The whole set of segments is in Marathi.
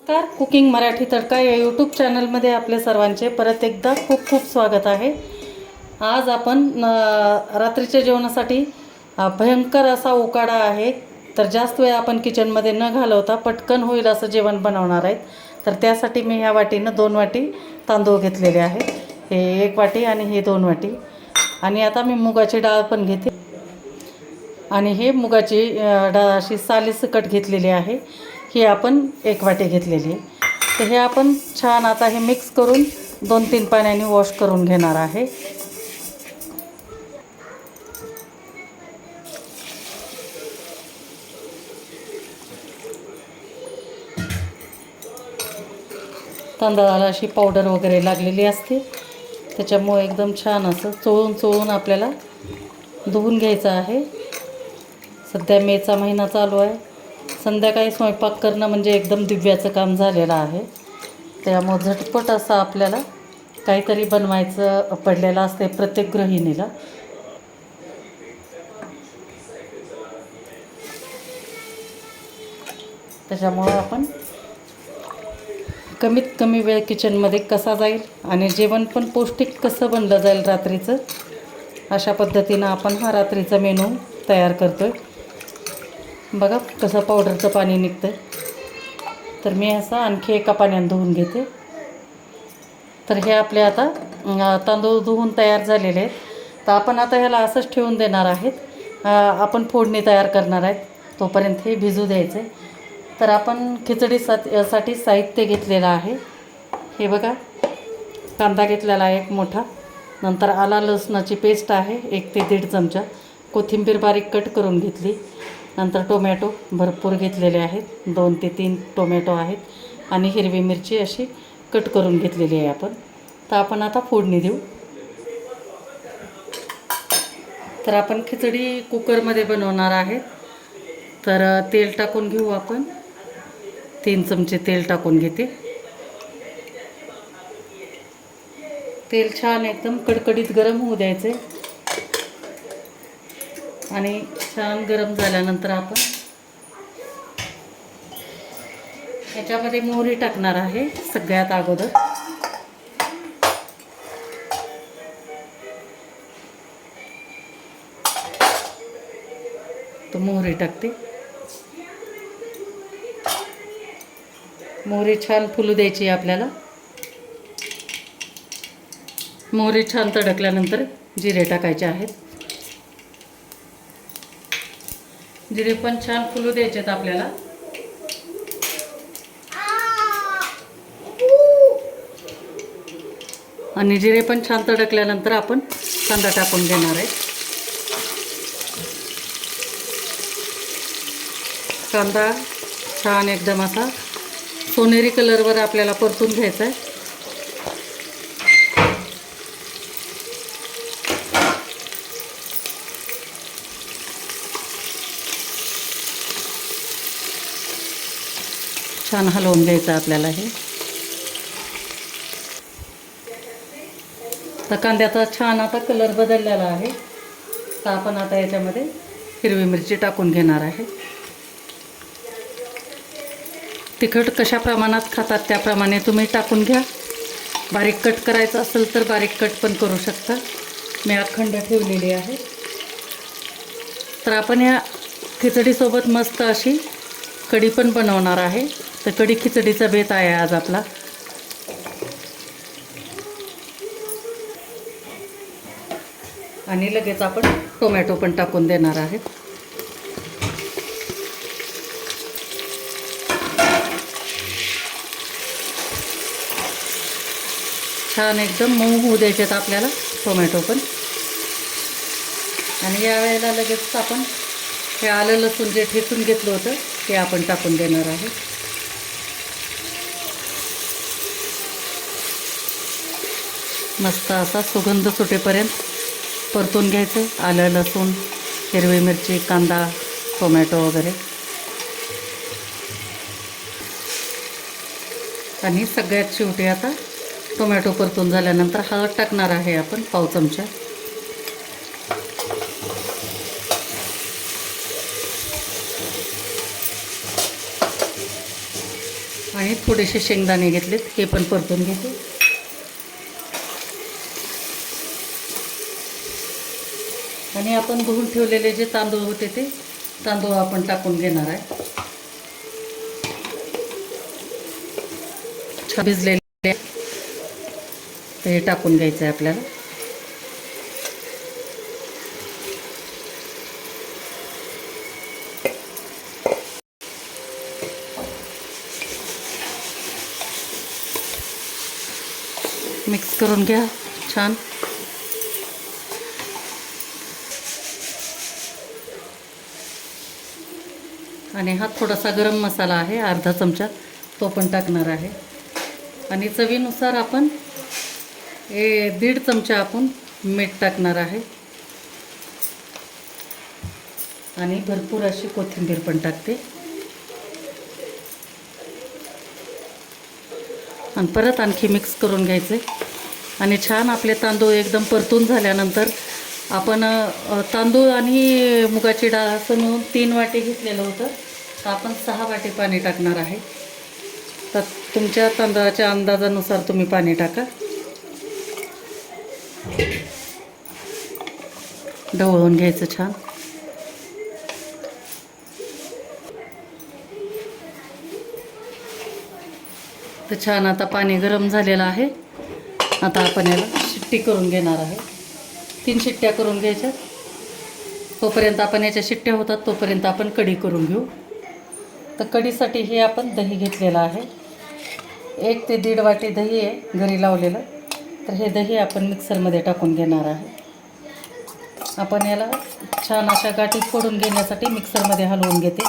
नमस्कार. कुकिंग मराठी तडका या यूट्यूब चॅनलमध्ये आपले सर्वांचे परत एकदा खूप खूप स्वागत आहे. आज आपण रात्रीच्या जेवणासाठी भयंकर असा उकाडा आहे, तर जास्त वेळ आपण किचनमध्ये न घालवता पटकन होईल असं जेवण बनवणार आहेत. तर त्यासाठी मी ह्या वाटीनं 2 वाटी तांदूळ घेतलेले आहेत. हे 1 वाटी आणि हे 2 वाटी. आणि आता मी मुगाची डाळ पण घेते आणि हे मुगाची डाळ अशी सालीसकट घेतलेली आहे. ही आपण 1 वाटी घेतलेली आहे. तर हे आपण छान आता हे मिक्स करून 2-3 पाण्याने वॉश करून घेणार आहे. तांदळाला अशी पावडर वगैरे लागलेली असते, त्याच्यामुळे एकदम छान असं चोळून आपल्याला धुवून घ्यायचं आहे. सध्या मेचा महिना चालू आहे. संध्याकाळी स्वयंपाक करणं म्हणजे एकदम दिव्याचं काम झालेलं आहे. त्यामुळे झटपट असं आपल्याला काहीतरी बनवायचं पडलेलं असते प्रत्येक गृहिणीला. त्याच्यामुळं आपण कमीत कमी वेळ किचनमध्ये कसा जाईल आणि जेवण पण पौष्टिक कसं बनलं जाईल रात्रीचं, अशा पद्धतीनं आपण हा रात्रीचा मेनू तयार करतो आहे. बघा कसं पावडरचं पाणी निघतं. तर मी असं आणखी एका पाण्याने धुवून घेते. तर हे आपले आता तांदूळ धुवून तयार झालेले आहेत. तर आपण आता ह्याला असंच ठेवून देणार आहेत. आपण फोडणी तयार करणार आहेत, तोपर्यंत हे भिजू द्यायचं आहे. तर आपण खिचडीसाठी साहित्य घेतलेलं आहे. हे बघा, कांदा घेतलेला आहे 1 मोठा, नंतर आला लसणाची पेस्ट आहे 1 ते 1.5 चमचा, कोथिंबीर बारीक कट करून घेतली, नंतर टोमॅटो भरपूर घेतलेले आहेत, 2 ते 3 टोमॅटो आहेत, आणि हिरवी मिरची अशी कट करून घेतलेली आहे आपण. तर आपण आता फोडणी देऊ. तर आपण खिचडी कुकरमध्ये बनवणार आहेत. तर तेल टाकून घेऊ आपण. 3 चमचे तेल टाकून घेते. तेल छान एकदम कडकडीत गरम होऊ द्यायचे आणि छान गरम झाल्यानंतर आपण ह्याच्यामध्ये मोहरी टाकणार आहे सगळ्यात अगोदर. तर मोहरी टाकते. मोहरी छान फुलू द्यायची आपल्याला. मोहरी छान तडकल्यानंतर जिरे टाकायचे आहेत. जिरे पण छान फुलू द्यायचे आहेत आपल्याला. आणि जिरे पण छान तडकल्यानंतर आपण कांदा टाकून घेणार आहे. कांदा छान एकदम असा सोनेरी कलरवर आपल्याला परतून घ्यायचा आहे. छान हलवून घ्यायचं आपल्याला हे. तर कांद्याचा छान आता कलर बदललेला आहे. तर आपण आता याच्यामध्ये हिरवी मिरची टाकून घेणार आहे. तिखट कशा प्रमाणात खातात त्याप्रमाणे तुम्ही टाकून घ्या. बारीक कट करायचं असेल तर बारीक कट पण करू शकता. मी अखंड ठेवलेली आहे. तर आपण या खिचडीसोबत मस्त अशी कढी पण बनवणार आहे. तर कढी खिचडीचा बेत आहे आज आपला. आणि लगेच आपण टोमॅटो पण टाकून देणार आहेत. छान एकदम मऊ होऊ द्यायचे आपल्याला टोमॅटो पण. आणि या वेळेला लगेच आपण हे आलं लसूण जे ठेचून घेतलं होतं ते आपण टाकून देणार आहे. मस्त असा सुगंध सुटेपर्यंत परतून घ्यायचं. आलं लसूण, हिरवी मिरची, कांदा, टोमॅटो वगैरे. आणि सगळ्यात शेवटी आता टोमॅटो परतून झाल्यानंतर हळद टाकणार आहे आपण 1 चमचा. आणि थोडेसे शेंगदाणे घेतलेत, हे पण परतून घेते. आणि आपण धुवून ठेवलेले जे तांदूळ होते ते तांदूळ आपण टाकून घेणार आहे. भिजलेले ते टाकून घ्यायचं आहे आपल्याला. मिक्स करून घ्या छान. आणि हा थोडासा गरम मसाला आहे, अर्धा चमचा, तो पण टाकणार आहे. आणि चवीनुसार आपण 1.5 चमचा आपण मीठ टाकणार आहे. आणि भरपूर अशी कोथिंबीर पण टाकते. आणि परत आणखी मिक्स करून घ्यायचे. आणि छान आपले तांदूळ एकदम परतून झाल्यानंतर आपण तांदूळ आणि मुगाची डाळ असं मिळून 3 वाटी घेतलेलं होतं, तर आपण 6 वाटी पाणी टाकणार आहे. तर तुमच्या तांदळाच्या अंदाजानुसार तुम्ही पाणी टाका. ढवळून घ्यायचं छान. तर छान आता पाणी गरम झालेलं आहे. आता आपण याला शिट्टी करून घेणार आहे. 3 शिट्ट्या करून घ्यायच्या. तोपर्यंत आपण याच्या शिट्ट्या होतात तोपर्यंत आपण कढी करून घेऊ. तर कढीसाठी हे आपण दही घेतलेलं आहे. 1 ते 1.5 वाटी दही आहे घरी लावलेलं. तर हे दही आपण मिक्सरमध्ये टाकून घेणार आहे. आपण याला छान अशा गाठी फोडून घेण्यासाठी मिक्सरमध्ये हलवून घेते.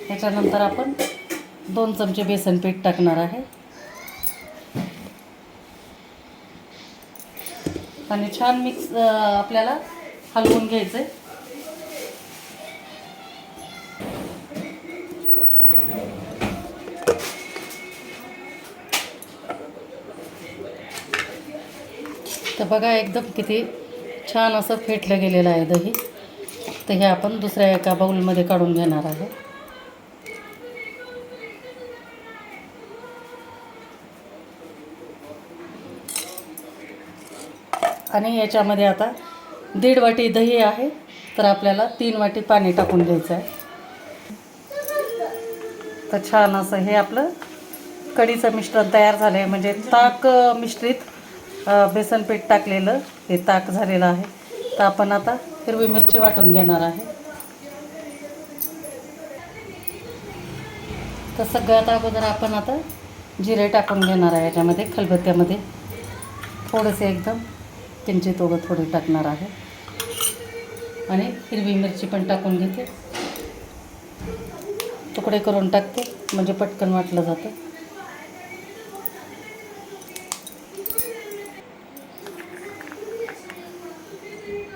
त्याच्यानंतर आपण 2 चमचे बेसन पीठ टाकणार आहे. आणि छान मिक्स आपल्याला हलवून घ्यायचं आहे. तर बघा एकदम किती छान असं फेटलं गेलेलं आहे दही. तर हे आपण दुसऱ्या एका बाउलमध्ये काढून घेणार आहे. आणि याच्यामध्ये आता 1.5 वाटी दही आहे, तर आपल्याला 3 वाटी पाणी टाकून घ्यायचं आहे. तर छान असं हे आपलं कढीचं मिश्रण तयार झालं आहे. म्हणजे ताक मिश्रित बेसन पीठ टाकलेलं हे ताक झालेलं आहे. तर आपण आता हिरवी मिरची वाटून घेणार आहे. तर सगळ्यात अगोदर आपण आता जिरे टाकून घेणार आहे. याच्यामध्ये खलबत्त्यामध्ये थोडेसे एकदम किंचित थोडे टाकणार आहे. आणि हिरवी मिरची पण टाकून घेते. तुकडे करून टाकते म्हणजे पटकन वाटलं जातं.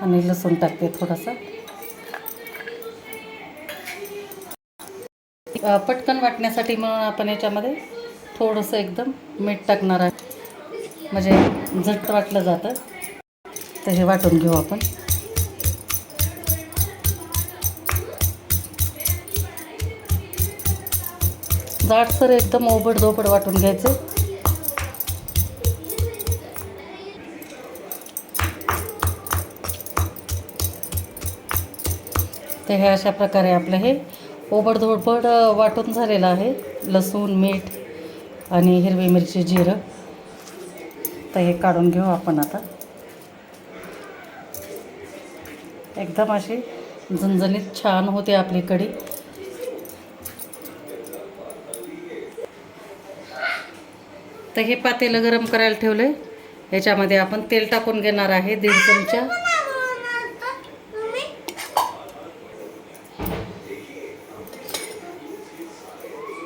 आणि लसूण टाकते थोडासा. पटकन वाटण्यासाठी म्हणून आपण याच्यामध्ये थोडंसं एकदम मीठ टाकणार आहे, म्हणजे झट वाटलं जातं. तर हे वाटून घेऊ आपण. जाडसर एकदम ओबडधोबड वाटून घ्यायचं. तर हे अशा प्रकारे आपलं हे ओबडधोबड वाटून झालेलं आहे. लसूण, मीठ आणि हिरवी मिरची, जिरं. तर हे काढून घेऊ आपण आता. एकदम अशी झणझणीत छान होते आपली कढी. तर हे पातेलं गरम करायला ठेवलं आहे. याच्यामध्ये आपण तेल टाकून घेणार आहे 1.5 चमचा.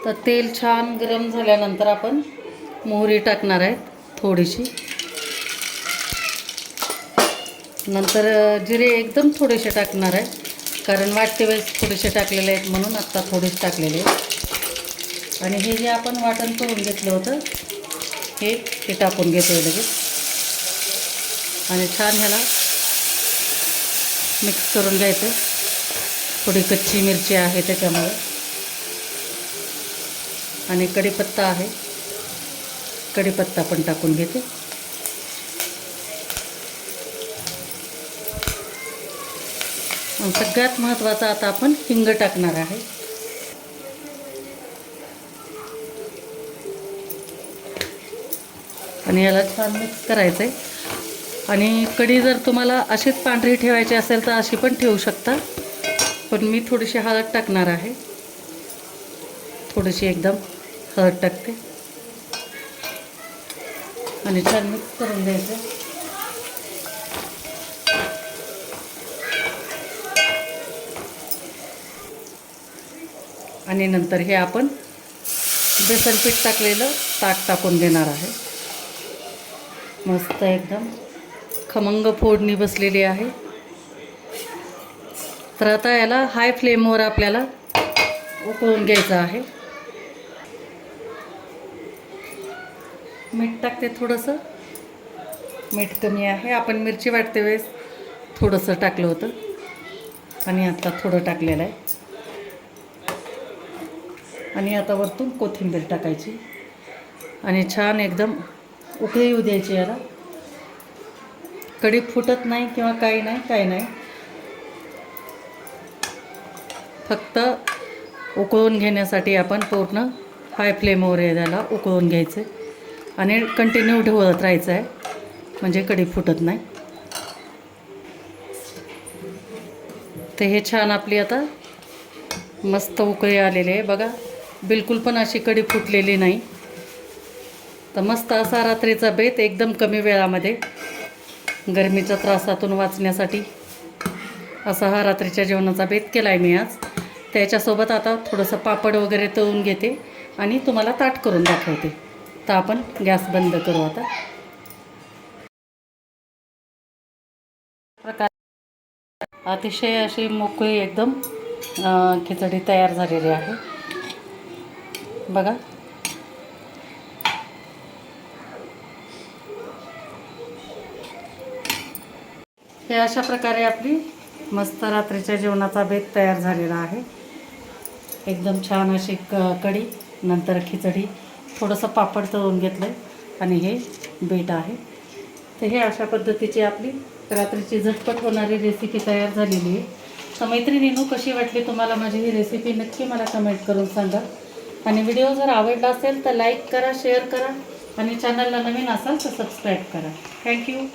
तर तेल छान गरम झाल्यानंतर आपण मोहरी टाकणार आहे थोडीशी. नंतर जिरे एकदम थोडेसे टाकणार आहे, कारण वाटते वेळेस थोडेसे टाकलेले आहेत म्हणून आत्ता थोडेसे टाकलेले आहेत. आणि हे जे आपण वाटण करून घेतलं होतं हे टाकून घेतो लगेच. आणि छान ह्याला मिक्स करून घ्यायचं. थोडी कच्ची मिरची आहे त्याच्यामुळे, आणि कढीपत्ता आहे, कढीपत्ता पण टाकून घेते. आणि सगळ्यात महत्त्वाचं आता आपण हिंग टाकणार आहे. आणि याला छान मिक्स करायचं आहे. आणि कढी जर तुम्हाला अशीच पांढरी ठेवायची असेल तर अशी पण ठेवू शकता, पण मी थोडीशी हळद टाकणार आहे. थोडीशी एकदम हळद टाकते आणि छान मिक्स करून द्यायचं. आणि नंतर हे आपण बेसन पीठ टाकलेलं ताक टाकून देणार आहे. मस्त एकदम खमंग फोडणी बसलेली आहे. तर आता याला हाय फ्लेमवर आपल्याला उकळून घ्यायचं आहे. मीठ टाकते थोडंसं, मीठ कमी आहे. आपण मिरची वाटते वेळेस थोडंसं टाकलं होतं आणि आता थोडं टाकलेलं आहे. आणि आता वरतून कोथिंबीर टाकायची आणि छान एकदम उकळी येऊ द्यायची याला. कढी फुटत नाही किंवा काही नाही, फक्त उकळून घेण्यासाठी आपण पूर्ण हाय फ्लेमवर याला उकळून घ्यायचं आणि कंटिन्यू ढवळत राहायचं आहे, म्हणजे कढी फुटत नाही. तर हे छान आपली आता मस्त उकळी आलेली आहे बघा. बिलकुल पण अशी कढी फुटलेली नाही. तर मस्त असा रात्रीचा बेत एकदम कमी वेळामध्ये गरमीच्या त्रासातून वाचण्यासाठी असा हा रात्रीच्या जेवणाचा बेत केला आहे मी आज. त्याच्यासोबत आता थोडंसं पापड वगैरे तळून घेते आणि तुम्हाला ताट करून दाखवते. तर आपण गॅस बंद करू आता. अतिशय अशी मोकळी एकदम खिचडी तयार झालेली आहे बघा. हे अशा प्रकारे आपली मस्त रात्रीच्या जेवणाचा बेत तयार झालेला आहे. एकदम छान अशी कढी, नंतर खिचडी, थोडंसं पापड तळून घेतलं आणि हे बेट आहे. तर हे अशा पद्धतीची आपली रात्रीची झटपट होणारी रेसिपी तयार झालेली आहे. तर मैत्रिणींनो, कशी वाटली तुम्हाला माझी ही रेसिपी नक्की मला कमेंट करून सांगा. आणि व्हिडिओ जर आवडला असेल तर लाईक करा, शेअर करा आणि चॅनलला नवीन असाल तर सबस्क्राईब करा. थँक्यू.